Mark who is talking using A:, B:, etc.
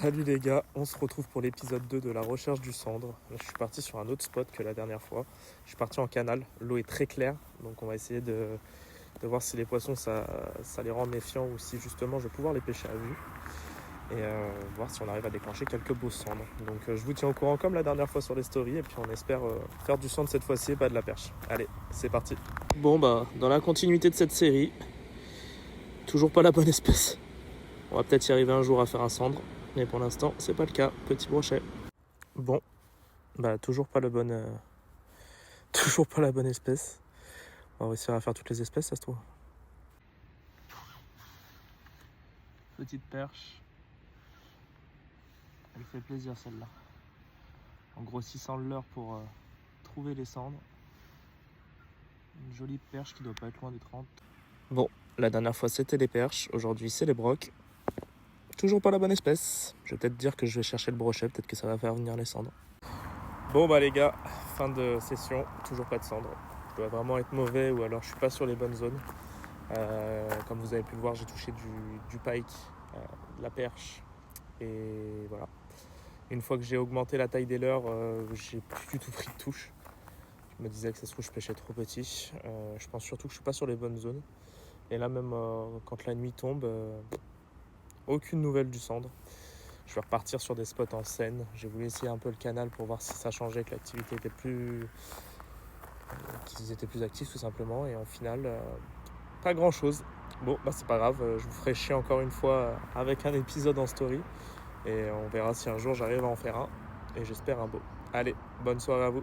A: Salut les gars, on se retrouve pour l'épisode 2 de la recherche du cendre. Là, je suis parti sur un autre spot que la dernière fois. Je suis parti en canal, l'eau est très claire, donc on va essayer de voir si les poissons ça les rend méfiants ou si justement je vais pouvoir les pêcher à vue. Et voir si on arrive à déclencher quelques beaux cendres. Donc je vous tiens au courant comme la dernière fois sur les stories et puis on espère faire du cendre cette fois-ci et pas de la perche. Allez, c'est parti. Bon bah, dans la continuité de cette série, toujours pas la bonne espèce. On va peut-être y arriver un jour à faire un cendre. Mais pour l'instant, c'est pas le cas. Petit brochet. Bon, bah toujours pas toujours pas la bonne espèce. On va réussir à faire toutes les espèces, ça se trouve. Petite perche. Elle fait plaisir celle-là. En grossissant le leurre pour trouver les cendres. Une jolie perche qui doit pas être loin des 30. Bon, la dernière fois c'était les perches. Aujourd'hui c'est les brocs. Toujours pas la bonne espèce. Je vais peut-être dire que je vais chercher le brochet. Peut-être que ça va faire venir les cendres. Bon bah les gars, fin de session, toujours pas de cendres. Je dois vraiment être mauvais ou alors je suis pas sur les bonnes zones. Comme vous avez pu le voir, j'ai touché du pike, de la perche et voilà. Une fois que j'ai augmenté la taille des leurres, j'ai plus du tout pris de touche. Je me disais que ça se trouve je pêchais trop petit. Je pense surtout que je suis pas sur les bonnes zones. Et là même quand la nuit tombe, aucune nouvelle du cendre. Je vais repartir sur des spots en Seine. J'ai voulu essayer un peu le canal pour voir si ça changeait, que l'activité était qu'ils étaient plus actifs tout simplement. Et en final, pas grand chose. Bon, bah c'est pas grave. Je vous ferai chier encore une fois avec un épisode en story. Et on verra si un jour j'arrive à en faire un. Et j'espère un beau. Allez, bonne soirée à vous.